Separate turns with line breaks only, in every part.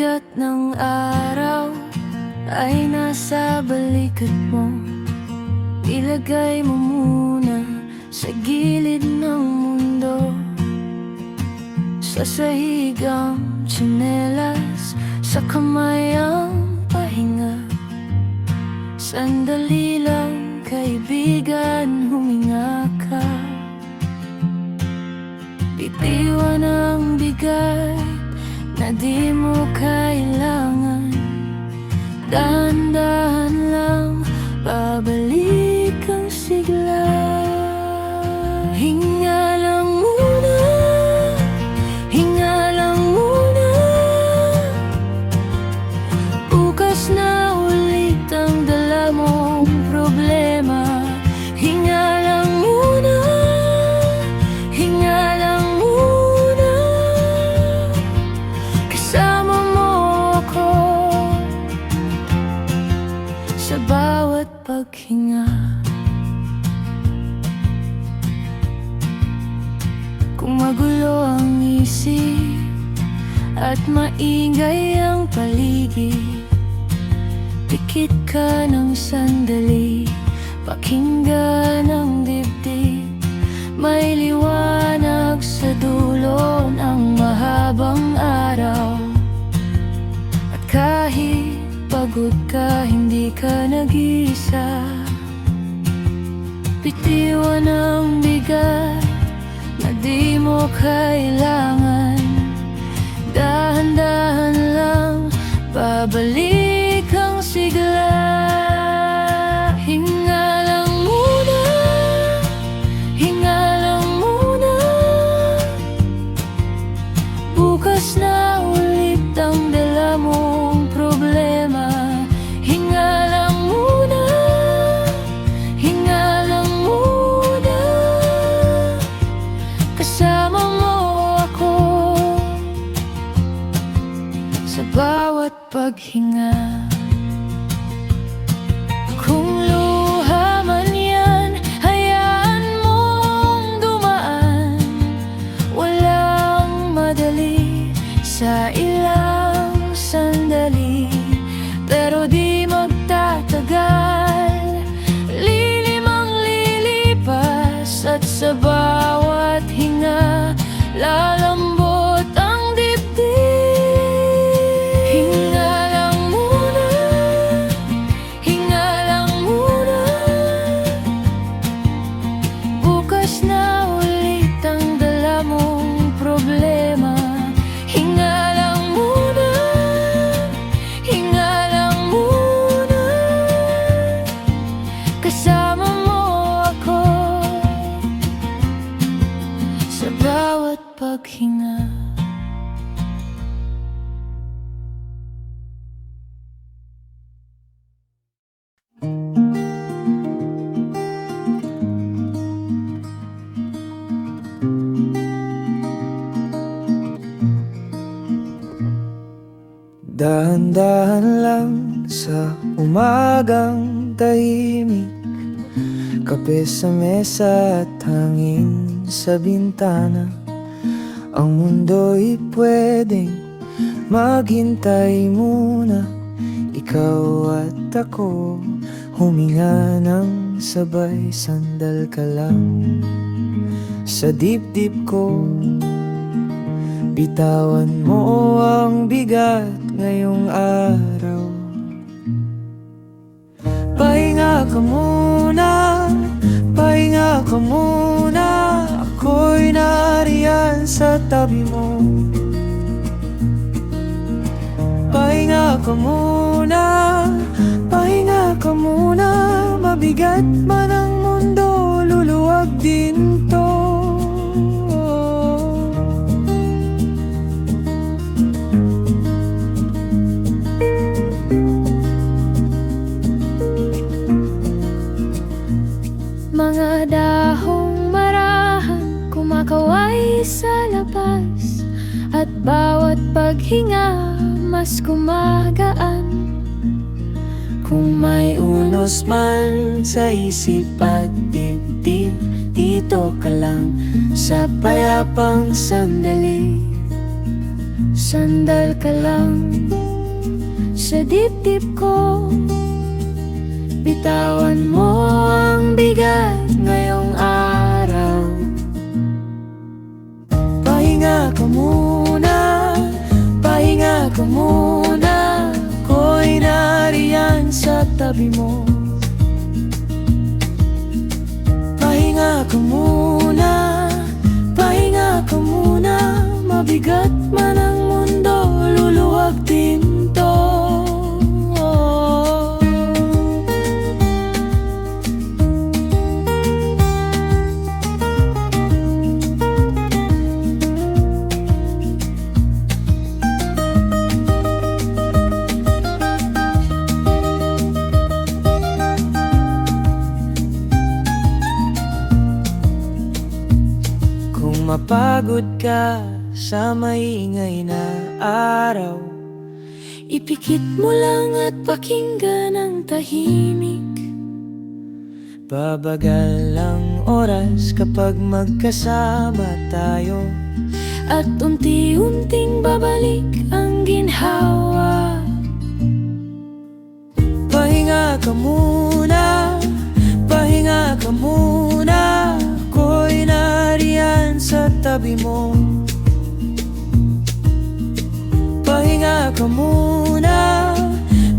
bigat ng araw ay nasa balikat mo. Ilagay mo muna sa gilid ng mundo. Sa sahig ang tsinelas, sa kamay ang pahinga. Sandali lang kaibigan, huminga ka. Bitiwan ang bigat na di mo kailangan. Dahan-dahan lang, babalik ang sigla. Hinga lang muna, hinga lang muna. Bukas na ulit ang dala mong problema. Hinga lang muna, hinga lang muna. Kasama mo ako sa bawat paghinga. Kung magulo ang isip at maingay ang paligid, pikit ka ng sandali, pakinggan ang dibdib. May liwanag sa dulo ng mahabang araw. At kahit pagod ka, hindi ka nag-iisa. Bitiwan ang bigat na di mo kailangan. Dahan-dahan lang, babalik ang sigla. Hinga lang muna, hinga lang muna. Bukas na ulit ang dala mong problema. Hinga lang muna, hinga lang muna. Kasama mo ako sa bawat paghinga. Kung luha man yan, hayaan mong dumaan. Walang madali sa ilang sandali, pero di magtatagal. Lilim ang lilipas at sa bawat hinga lalambot ang dibdib. Hinga lang muna, hinga lang muna. Bukas na ulit ang dala mong problema. Hinga lang muna, hinga lang muna. Kasama mo ako sa bawat paghinga.
Dahan-dahan lang sa umagang tahimik, kape sa mesa at hangin sa bintana. Ang mundo'y pwedeng maghintay muna. Ikaw at ako, huminga ng sabay. Sandal ka lang sa dibdib ko. Bitawan mo ang bigat ngayong araw. Pahinga ka muna, pahinga ka muna. Ako'y nariyan sa tabi mo. Pahinga ka muna, pahinga ka muna. Mabigat man ang mundo, luluwag din to.
Mga dahong marahan kumakaway sa labas, at bawat paghinga mas kumagaan.
Kung may unos man sa isip at dibdib, dito ka lang sa payapang sandali.
Sandal ka lang sa dibdib ko. Bitawan mo ang bigat ngayong araw.
Pahinga ka muna, pahinga ka muna. Ako'y nariyan sa tabi mo. Pahinga ka muna, pahinga ka muna. Mabigat man ang mundo, luluwag din to. Kung mapagod ka sa maingay na araw,
Ipikit mo lang at pakinggan ang tahimik.
babagal ang oras kapag magkasama tayo.
At unti-unting babalik ang ginhawa.
Pahinga ka muna, pahinga ka muna. Ako'y nariyan sa tabi mo. Pahinga ka muna,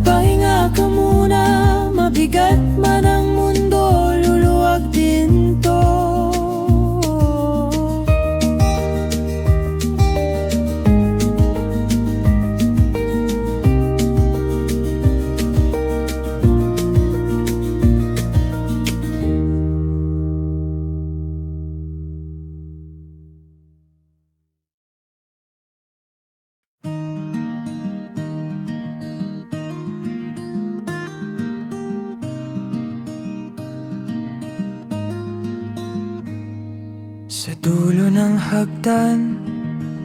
pahinga ka muna. Mabigat man ang mundo, luluwag din to. Sa dulo ng hagdan,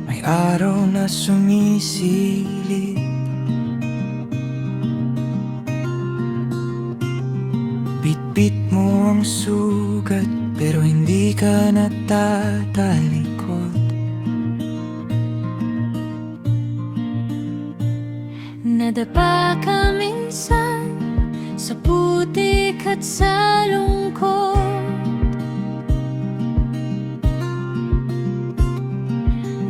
may araw na sumisilip. Bitbit mo ang sugat, pero hindi ka natatalikod.
Nadapa ka minsan sa putik at sa lungkot.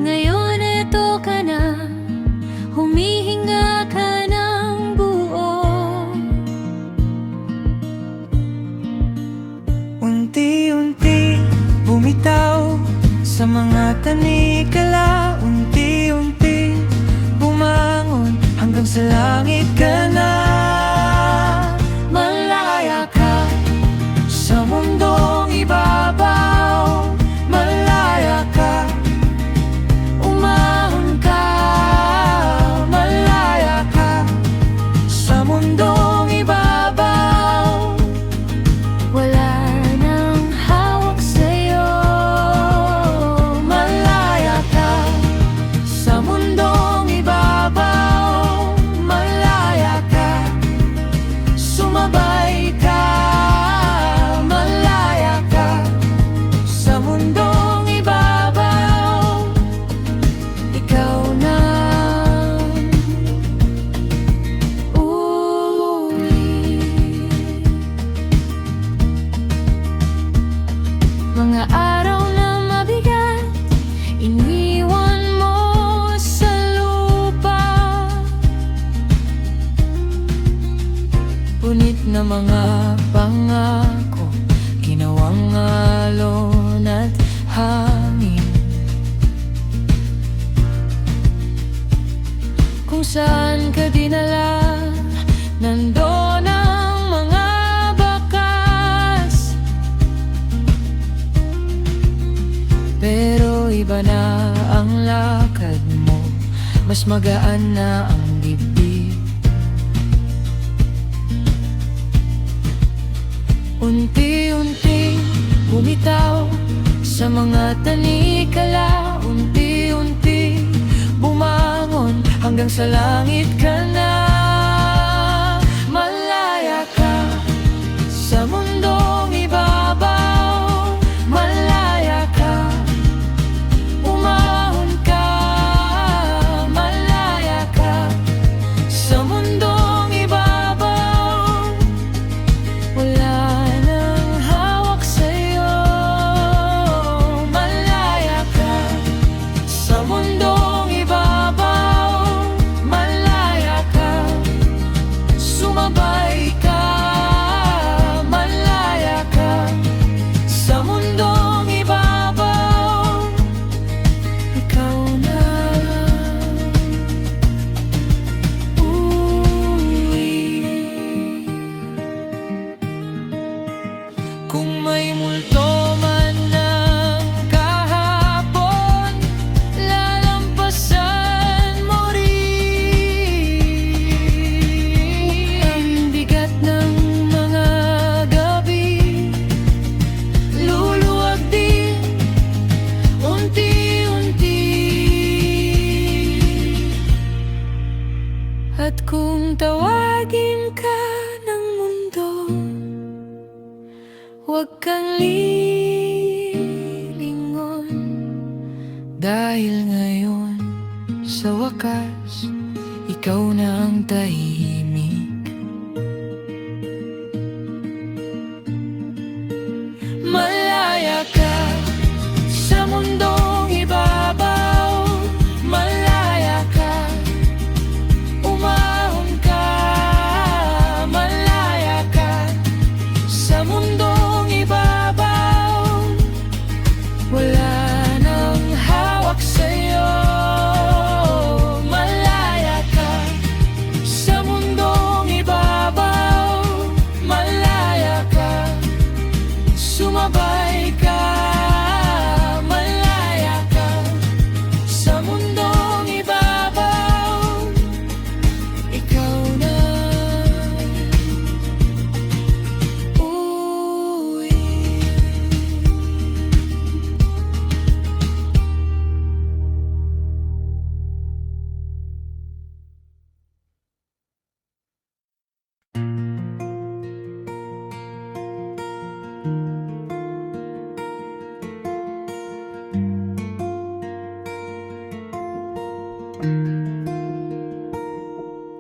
Ngayon eto ka na, humihinga ka ng buo.
Unti-unti bumitaw sa mga tanikala. Unti-unti bumangon hanggang sa langit ka na. Malaya ka sa mundong ibabaw. Malaya ka, umahon ka. Malaya ka sa mundong ibabaw.
Wala nang hawak sa'yo.
Malaya ka sa mundong ibabaw. Malaya ka, sumabay ka. Malaya ka sa mundong ibabaw.
Ikaw na uuwi. Mga araw na mabigat, iniwan mo sa lupa.
Punit na mga pangako, ginawang alon at hangin.
Kung saan ka dinala, nandoon ang mga bakas.
Pero iba na ang lakad mo, mas magaan na ang dibdib. Unti-unti bumitaw sa mga tanikala. Unti-unti bumangon hanggang sa langit ka na. Malaya ka sa mundong ibabaw. Malaya ka, umahon ka.
Sumabay ka, malaya ka sa mundong ibabaw. Ikaw na uwi. Kung may multo man ng kahapon, lalampasan mo rin. Ang bigat ng mga gabi, luluwag din unti-unti. At kung tawagin ka ng mundo, huwag kang lilingon. Dahil ngayon, sa wakas, ikaw na ang tahimik. Malaya ka sa mundong ibabaw. Malaya ka, umahon ka. Malaya ka sa mundong ibabaw. Wala nang hawak sa'yo. Malaya ka sa mundong ibabaw. Malaya ka, sumabay ka. Malaya ka sa mundong ibabaw. Ikaw na uwi.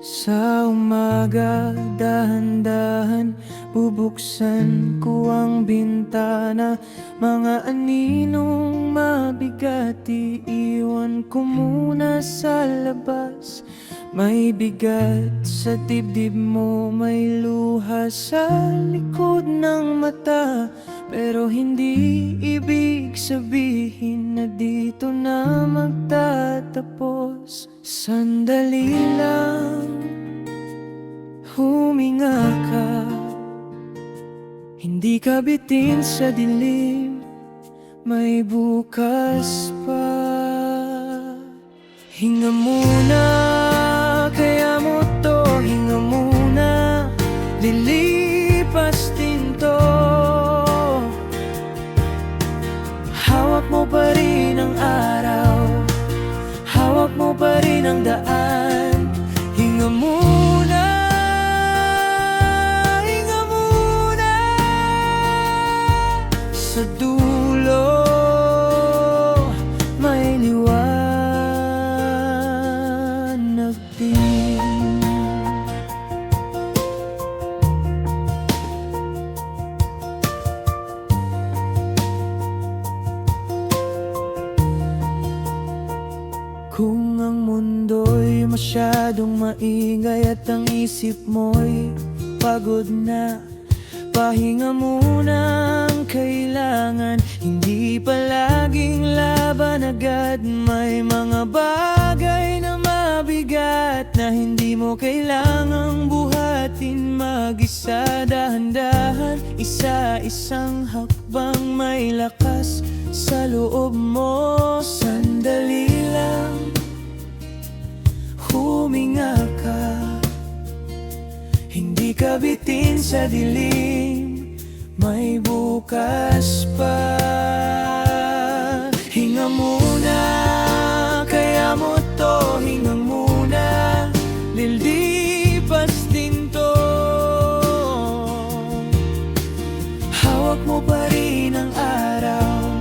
Sa umaga, dahan-dahan bubuksan ko ang bintana. Mga aninong mabigat, iiwan ko muna sa labas. May bigat sa dibdib mo, may luha sa likod ng mata. Pero hindi ibig sabihin na dito na magtatapos. Sandali lang, huminga ka. Hindi ka bitin sa dilim, may bukas pa. Hinga muna, kaya mo to, hinga muna. Lilipas din to. Hawak mo pa rin ang araw, hawak mo pa rin ang daan. Hinga muna, hinga muna. Sa dulo, may liwanag din. Kung ang mundo'y masyadong maingay at ang isip mo'y pagod na, pahinga muna ang kailangan. Hindi palaging laban agad. May mga bagay na mabigat na hindi mo kailangang buhatin mag-isa. Dahan-dahan, isa-isang hakbang, may lakas sa loob mo. Sandali lang, huminga ka. Hindi ka bitin sa dilim, may bukas pa. Hinga muna, kaya mo to, hinga muna. Lilipas din to. Hawak mo pa rin ang araw,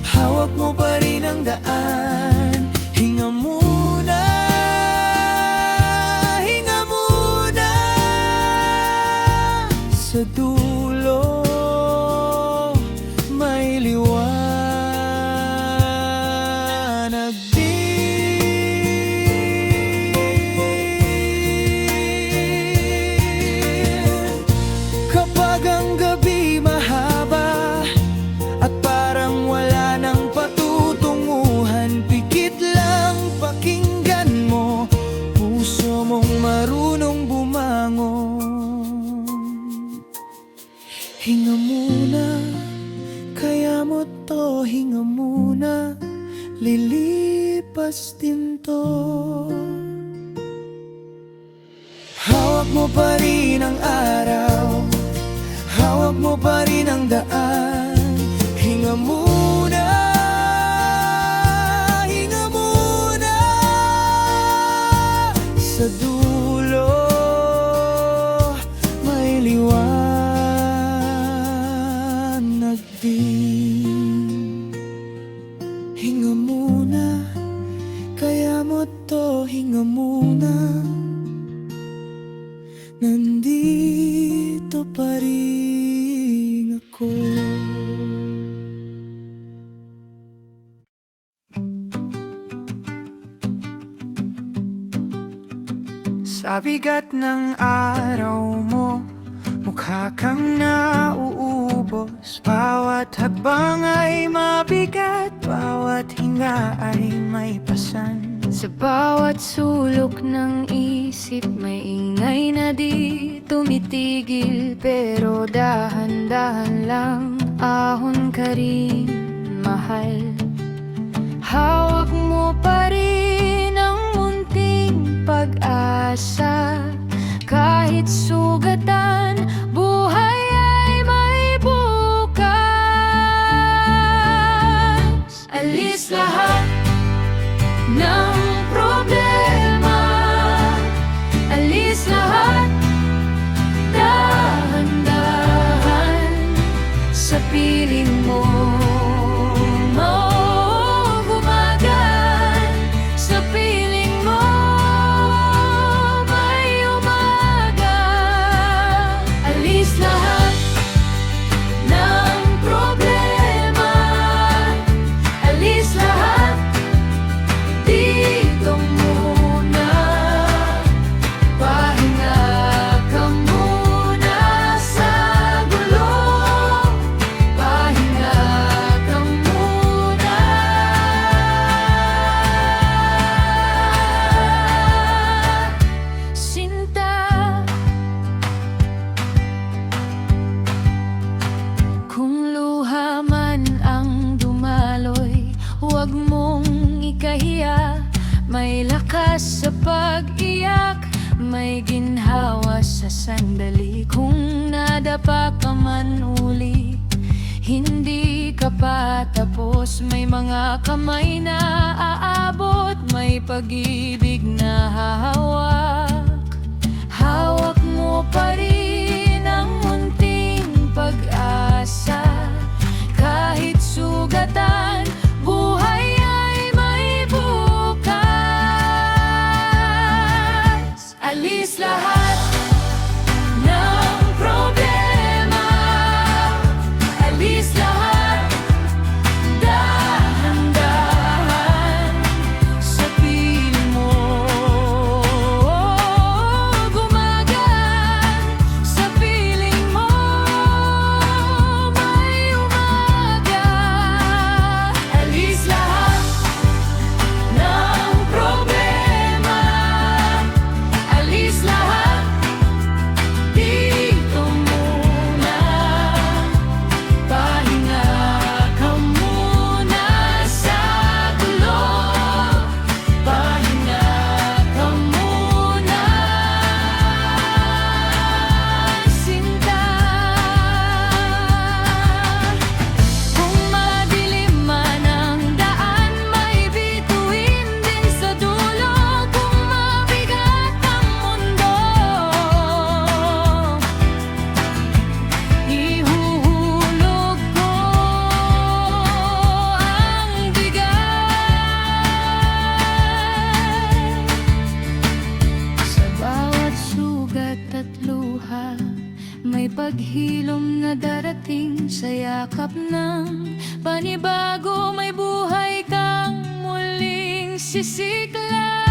hawak mo pa rin ang daan. Hinga muna, hinga muna. Sa dulo, may liwanag din. Hinga muna, kaya mo to, hinga muna, lilipas din to. Hawak mo pa rin ang araw, hawak mo pa rin ang daan. Hinga muna, hinga muna, sa dulo may liwanag din. Hinga muna, kaya mo to, hinga muna, nandito pa rin ako. Sa bigat ng araw mo, mukha kang nauubos. Bawat hakbang ay mabigat, bawat hinga ay may pasan.
Sa bawat sulok ng isip may ingay na di tumitigil. Pero dahan-dahan lang, ahon ka rin, mahal. Hawak mo pa rin ang munting pag-asa. Kahit sugatan, buhay ay may bukas. Alis lahat ng problema, alis lahat, dahan-dahan, sa piling mo. Gumagan sa piling mo, may umaga. Alis lahat ng problema, alis lahat, dito muna, pahinga ka muna sa gulo, pahinga ka muna. Sinta, kung luha man ang dumaloy, huwag mong ikahiya. May lakas sa pag-iyak, may ginhawa sa sandali. Kung nadapa ka man uli, hindi ka pa tapos. May mga kamay na aabot, may pag-ibig na hahawak. Hawak mo pa rin ang munting pag-asa. Kahit sugatan, buhay ay may bukas. Alis lahat ng problema, alis lahat, dahan-dahan, sa piling mo. Gumagan sa piling mo, may umaga. Alis lahat ng problema, alis lahat, dito muna, pahinga ka muna sa gulo, pahinga ka muna. Sinta, kung madilim man ang daan, may bituin din sa dulo. Kung mabigat ang mundo, ihuhulog ko ang bigat. Sa bawat sugat at luha, may paghilom na darating. Sa yakap ng panibago, may buhay kang muling sisikla.